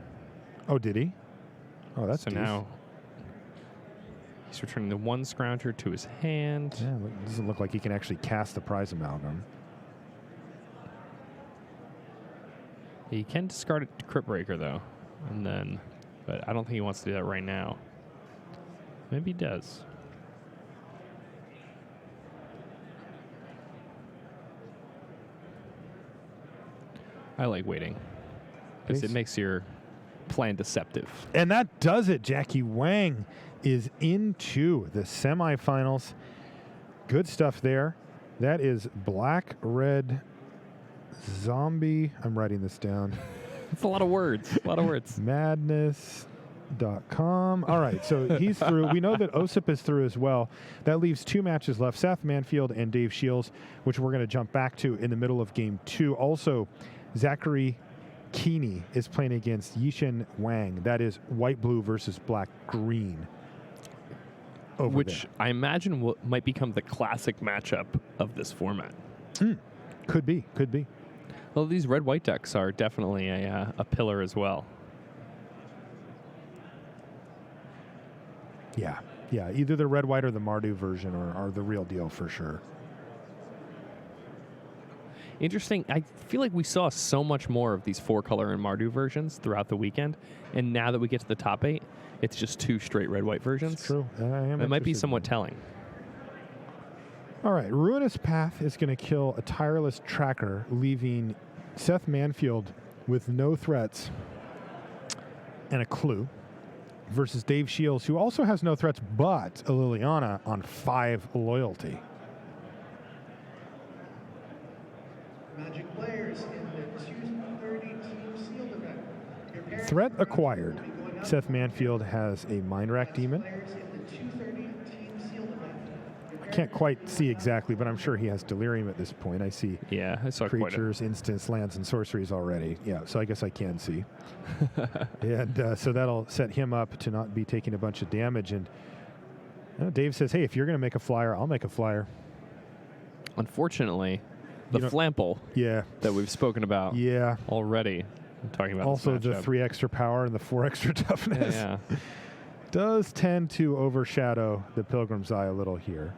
Oh, did he? Oh, that's so decent. now he's returning the 1 Scrounger to his hand. Yeah, it doesn't look like he can actually cast the prize amalgam. He can discard a Crypt Breaker though, but I don't think he wants to do that right now. Maybe he does. I like waiting because it makes your plan deceptive. And that does it. Jackie Wang is into the semifinals. Good stuff there. That is Black Red Zombie. I'm writing this down. It's a lot of words. A lot of words. Madness.com. All right, so he's through. We know that Osip is through as well. That leaves 2 matches left, Seth Manfield and Dave Shiels, which we're going to jump back to in the middle of Game 2. Also, Zachary Keeney is playing against Yishin Wang. That is white-blue versus black-green. Which I imagine might become the classic matchup of this format. Could be. Could be. Well, these red-white decks are definitely a pillar as well. Yeah. Yeah, either the red-white or the Mardu version are the real deal for sure. Interesting. I feel like we saw so much more of these 4-color and Mardu versions throughout the weekend, and now that we get to the top 8, it's just 2 straight red-white versions. It's true. It might be somewhat telling. All right, Ruinous Path is going to kill a Tireless Tracker, leaving Seth Manfield with no threats and a clue, versus Dave Shiels, who also has no threats, but a Liliana on 5 loyalty. Magic players in the 230 Team Sealed event. Threat acquired. Seth Manfield has a Mind Rack Demon. I can't quite see exactly, but I'm sure he has Delirium at this point. I see I saw creatures, instants, lands, and sorceries already. Yeah, so I guess I can see. And so that'll set him up to not be taking a bunch of damage. And Dave says, hey, if you're going to make a flyer, I'll make a flyer. Unfortunately, the Flample that we've spoken about already. I'm talking about also the 3 extra power and the 4 extra toughness. Does tend to overshadow the Pilgrim's Eye a little here.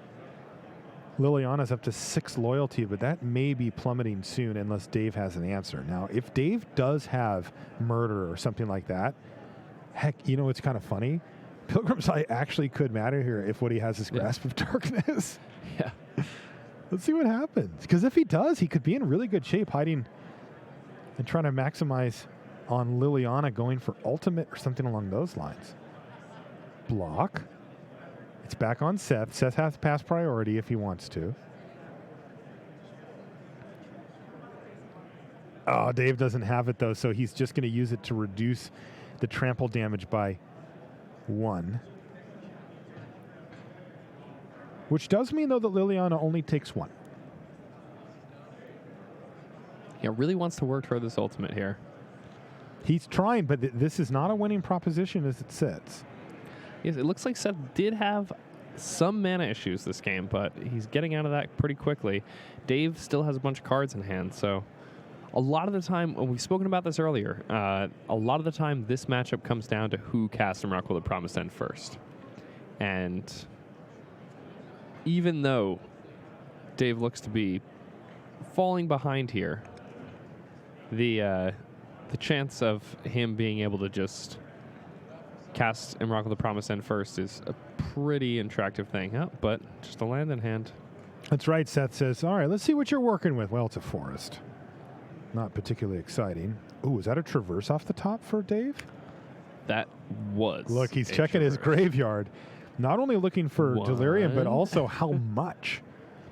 Liliana's up to 6 loyalty, but that may be plummeting soon unless Dave has an answer. Now, if Dave does have Murder or something like that, heck, it's kind of funny. Pilgrim's Eye actually could matter here if what he has is Grasp of Darkness. Let's see what happens. Because if he does, he could be in really good shape hiding and trying to maximize on Liliana going for ultimate or something along those lines. Block. It's back on Seth. Seth has pass priority if he wants to. Oh, Dave doesn't have it, though, so he's just going to use it to reduce the trample damage by 1. Which does mean, though, that Liliana only takes 1. Yeah, really wants to work toward this ultimate here. He's trying, but this is not a winning proposition as it sits. Yes, it looks like Seth did have some mana issues this game, but he's getting out of that pretty quickly. Dave still has a bunch of cards in hand, so a lot of the time, we've spoken about this earlier, a lot of the time this matchup comes down to who casts Miracle of the Promised End first. And even though Dave looks to be falling behind here, the chance of him being able to just cast Miracle of the Promised End first is a pretty attractive thing. But just a land in hand. That's right. Seth says, all right, let's see what you're working with. Well, it's a forest. Not particularly exciting. Ooh, is that a Traverse off the top for Dave? That was. Look, he's a checking his traverse. graveyard. Not only looking for delirium, but One. also how much.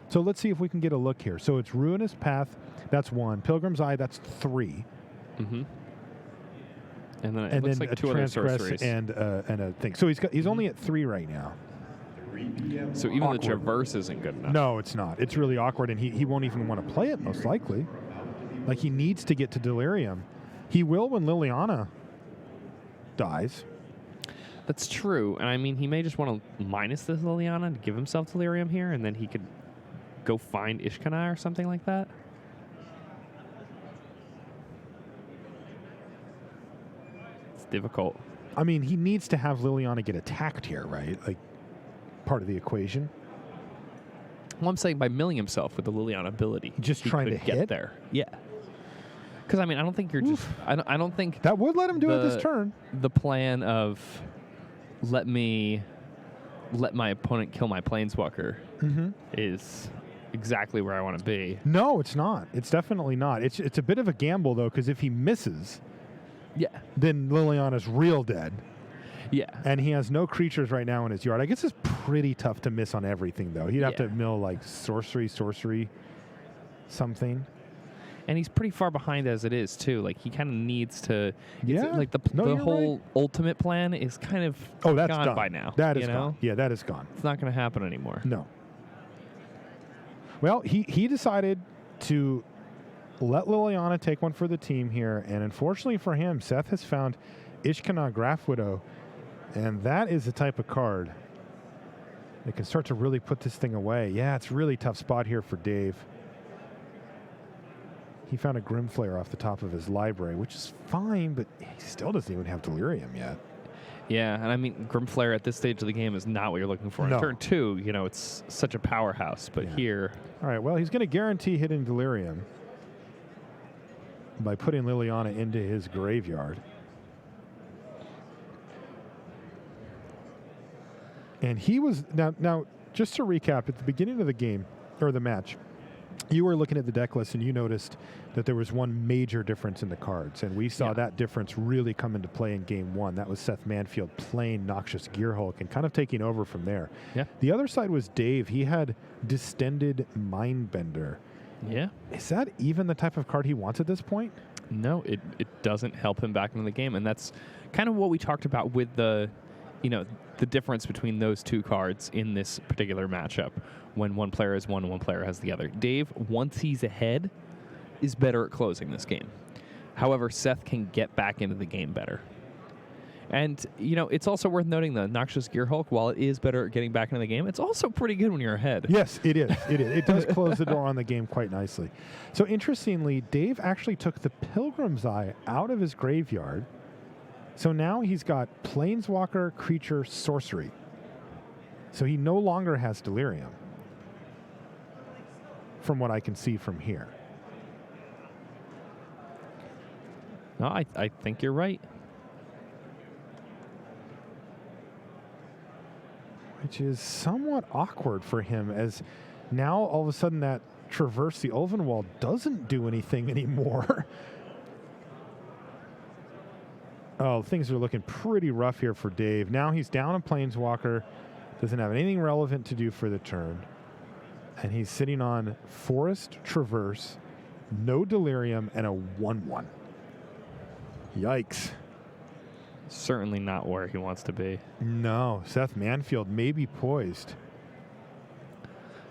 So let's see if we can get a look here. So it's Ruinous Path, that's 1. Pilgrim's Eye, that's 3. Mm-hmm. And then it And looks then like a 2 other Transgress sorceries. and a thing. So he's only at 3 right now. So even awkward. the traverse isn't good enough. No, it's not. It's really awkward, and he won't even want to play it, most likely. Like, he needs to get to delirium. He will when Liliana dies. That's true. And I mean, he may just want to minus this Liliana to give himself delirium here, and then he could go find Ishkana or something like that. It's difficult. I mean, he needs to have Liliana get attacked here, right? Like, part of the equation. Well, I'm saying by milling himself with the Liliana ability, Just he trying could to get hit? there. Yeah. Because I mean, I don't think you're just. I don't think That would let him do it this turn. the plan of let my opponent kill my planeswalker is exactly where I want to be. No, it's not. It's definitely not. It's a bit of a gamble, though, because if he misses, Yeah. then Liliana's real dead. Yeah. And he has no creatures right now in his yard. I guess it's pretty tough to miss on everything, though. He'd have to Yeah. mill, like, sorcery, something. And he's pretty far behind as it is too. Like he kind of needs to. Yeah. Like the No, you're whole right. ultimate plan is kind of Oh, that's gone gone by now. That is you know? gone. Yeah, that is gone. It's not going to happen anymore. No. Well, he decided to let Liliana take one for the team here, and unfortunately for him, Seth has found Ishkana Graph Widow, and that is the type of card that can start to really put this thing away. Yeah, it's a really tough spot here for Dave. He found a Grimflayer off the top of his library, which is fine, but he still doesn't even have Delirium yet. Yeah, and I mean, Grimflayer at this stage of the game is not what you're looking for. No. In turn 2, you know, it's such a powerhouse, but Yeah. here, All right, well, he's going to guarantee hitting Delirium by putting Liliana into his graveyard. And he was, now, just to recap, at the beginning of the game, or the match, you were looking at the deck list and you noticed that there was one major difference in the cards. And we saw Yeah. that difference really come into play in game 1. That was Seth Manfield playing Noxious Gearhulk and kind of taking over from there. Yeah. The other side was Dave. He had Distended Mindbender. yeah, Is that even the type of card he wants at this point? no, it doesn't help him back into the game. And that's kind of what we talked about with the, you know, the difference between those two cards in this particular matchup when one player has one and one player has the other. Dave, once he's ahead, is better at closing this game. However, Seth can get back into the game better. And, you know, it's also worth noting the Noxious Gearhulk, while it is better at getting back into the game, it's also pretty good when you're ahead. Yes, it is. It is. It does close the door on the game quite nicely. So interestingly, Dave actually took the Pilgrim's Eye out of his graveyard. So now he's got Planeswalker, Creature, Sorcery. So he no longer has Delirium, from what I can see from here. No, I think you're right. Which is somewhat awkward for him, as now all of a sudden that Traverse the Ulvenwald doesn't do anything anymore. Oh, things are looking pretty rough here for Dave. Now he's down a Planeswalker, doesn't have anything relevant to do for the turn, and he's sitting on Forest Traverse, no Delirium, and a 1/1. Yikes. Certainly not where he wants to be. No, Seth Manfield may be poised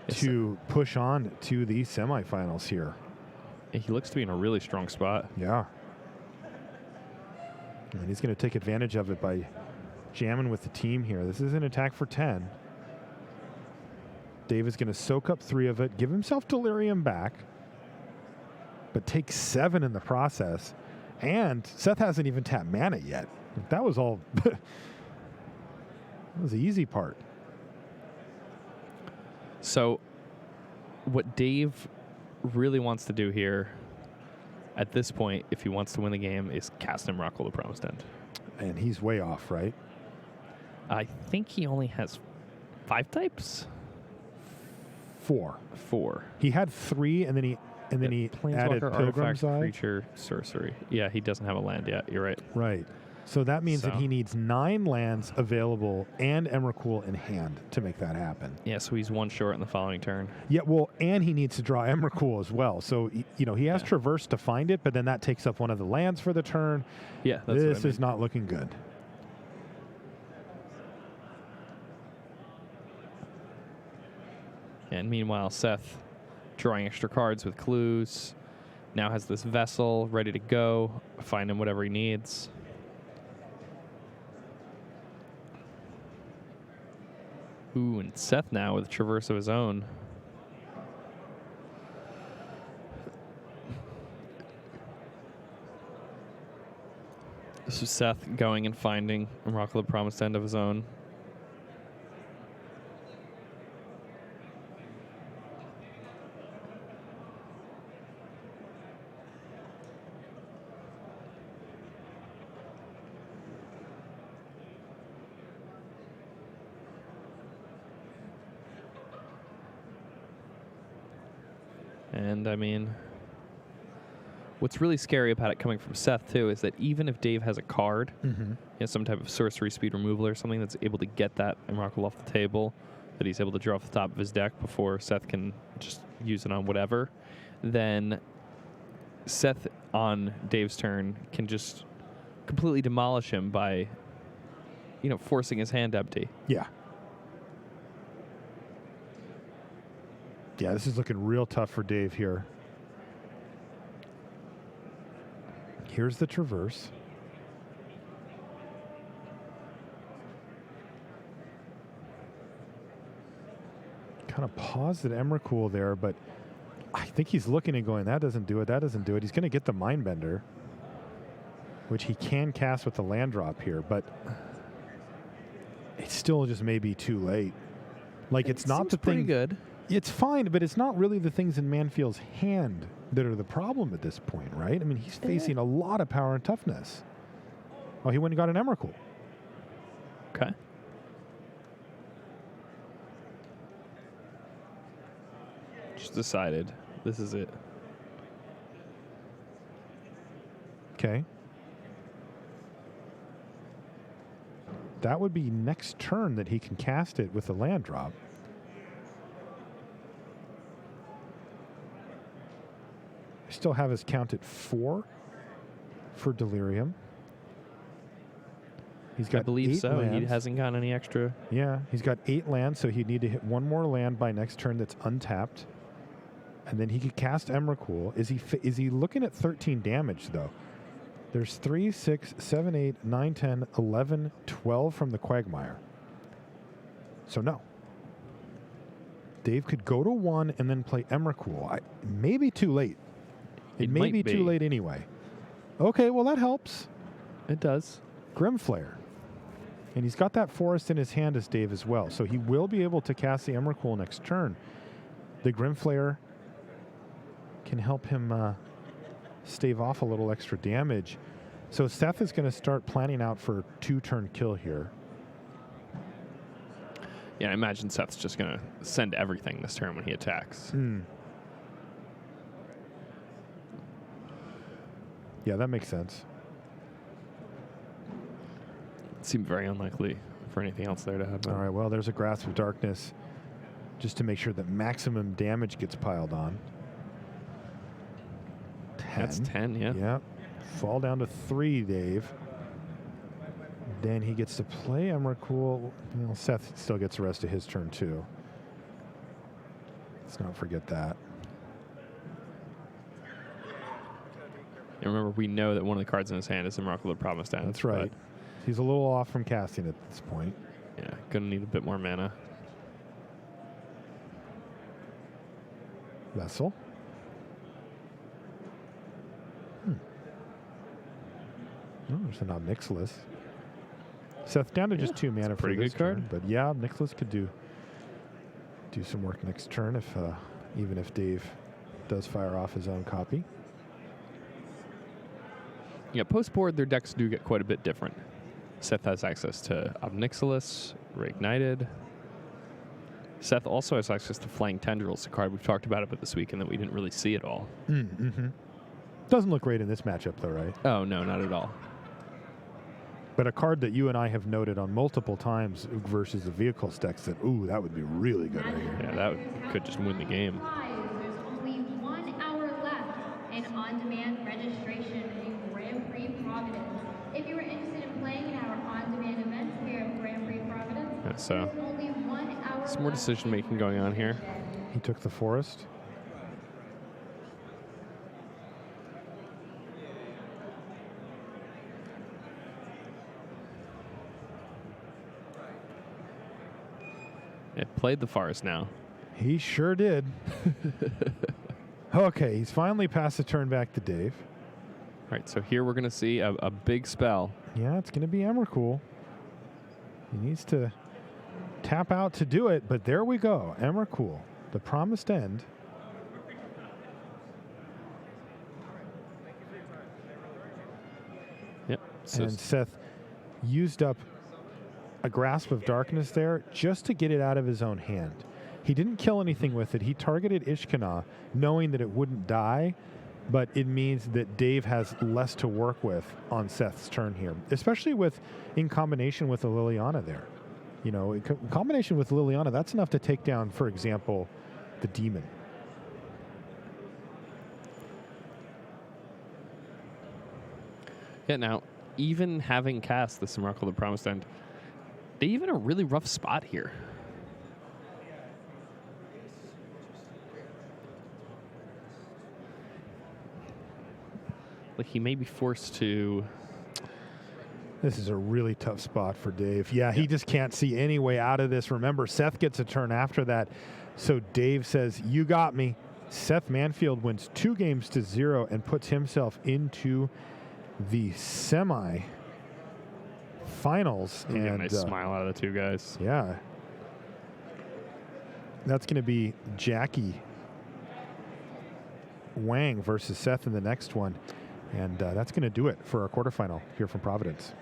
Yes, to push on to the semifinals here. he looks to be in a really strong spot. Yeah. And he's going to take advantage of it by jamming with the team here. This is an attack for 10. Dave is going to soak up 3 of it, give himself Delirium back, but take 7 in the process. And Seth hasn't even tapped mana yet. That was all. That was the easy part. So, what Dave really wants to do here at this point, if he wants to win the game, is cast him Rockle the Promised End. And he's way off, right? I think he only has 5 types? 4. 4. He had 3, and then he added Planeswalker, Pilgrim's artifact, Eye. creature, sorcery. Yeah, he doesn't have a land yet. You're right. Right. So that means that he needs 9 lands available and Emrakul in hand to make that happen. Yeah, so he's 1 short in the following turn. Yeah, well, and he needs to draw Emrakul as well. So, he has Traverse to find it, but then that takes up one of the lands for the turn. Yeah, that's this is not looking good. And meanwhile, Seth, drawing extra cards with clues, now has this vessel ready to go, find him whatever he needs. Ooh, and Seth now with a Traverse of his own. This is Seth going and finding Rock of the Promised End of his own. And I mean, what's really scary about it coming from Seth, too, is that even if Dave has a card, some type of sorcery speed removal or something that's able to get that Emrakul off the table, that he's able to draw off the top of his deck before Seth can just use it on whatever, then Seth on Dave's turn can just completely demolish him by, forcing his hand empty. Yeah. Yeah, this is looking real tough for Dave here. Here's the Traverse. Kind of paused at Emrakul there, but I think he's looking and going, that doesn't do it, that doesn't do it. He's going to get the Mindbender, which he can cast with the land drop here, but it's still just maybe too late. Like, it's not the thing. Pretty good. It's fine, but it's not really the things in Manfield's hand that are the problem at this point, right? I mean, he's facing a lot of power and toughness. Oh, he went and got an Emrakul. Okay. Just decided this is it. Okay. That would be next turn that he can cast it with a land drop. Still have his count at 4 for Delirium. He's got I believe 8 so. lands. He hasn't got any extra. Yeah, he's got 8 lands, so he'd need to hit 1 more land by next turn that's untapped. And then he could cast Emrakul. Is he looking at 13 damage, though? There's 3, 6, 7, 8, 9, 10, 11, 12 from the Quagmire. So no. Dave could go to 1 and then play Emrakul. Maybe too late. It may be too late anyway. Okay, well, that helps. It does. Grimflare. And he's got that forest in his hand as Dave as well. So he will be able to cast the Emrakul next turn. The Grimflare can help him stave off a little extra damage. So Seth is going to start planning out for 2-turn kill here. Yeah, I imagine Seth's just going to send everything this turn when he attacks. Yeah, that makes sense. It seemed very unlikely for anything else there to happen. All right, well, there's a Grasp of Darkness just to make sure that maximum damage gets piled on. 10. That's 10, yeah. Yep. Fall down to 3, Dave. Then he gets to play Emrakul. Well, Seth still gets the rest of his turn, too. Let's not forget that. And remember, we know that one of the cards in his hand is the Rock of the Promised End. That's right. He's a little off from casting at this point. Yeah, gonna need a bit more mana. Vessel. Oh, there's an Obnixilis. Seth down to just 2 mana for pretty this good card. turn, but yeah, Obnixilis could do some work next turn if even if Dave does fire off his own copy. Yeah, post-board, their decks do get quite a bit different. Seth has access to Obnixilis, Reignited. Seth also has access to Flying Tendrils, a card we've talked about a bit this week and that we didn't really see at all. Doesn't look great in this matchup, though, right? Oh, no, not at all. But a card that you and I have noted on multiple times versus the vehicle stacks that, ooh, that would be really good right here. Yeah, that could just win the game. There's only 1 hour left in on-demand registration in Grand Prix Providence. If you are interested in playing in our on-demand events here at Grand Prix Providence, Yeah, so there's only 1 hour some more left. decision making going on here. He took the forest. It played the forest now. He sure did. Okay, he's finally passed the turn back to Dave. All right, so here we're going to see a big spell. Yeah, it's going to be Emrakul. He needs to tap out to do it, but there we go. Emrakul, the promised end. Yep. So And Seth used up a grasp of darkness there just to get it out of his own hand. He didn't kill anything with it. He targeted Ishkana, knowing that it wouldn't die, but it means that Dave has less to work with on Seth's turn here, especially in combination with the Liliana there. You know, in combination with Liliana, that's enough to take down, for example, the demon. yeah, now, even having cast this Emrakul, the Promised End, Dave in a really rough spot here. Like he may be forced to. This is a really tough spot for Dave. Yeah, he just can't see any way out of this. Remember, Seth gets a turn after that. So Dave says, you got me. Seth Manfield wins 2-0 and puts himself into the semi-finals. Get a And nice smile out of the two guys. yeah. That's going to be Jackie Wang versus Seth in the next one. And that's going to do it for our quarterfinal here from Providence.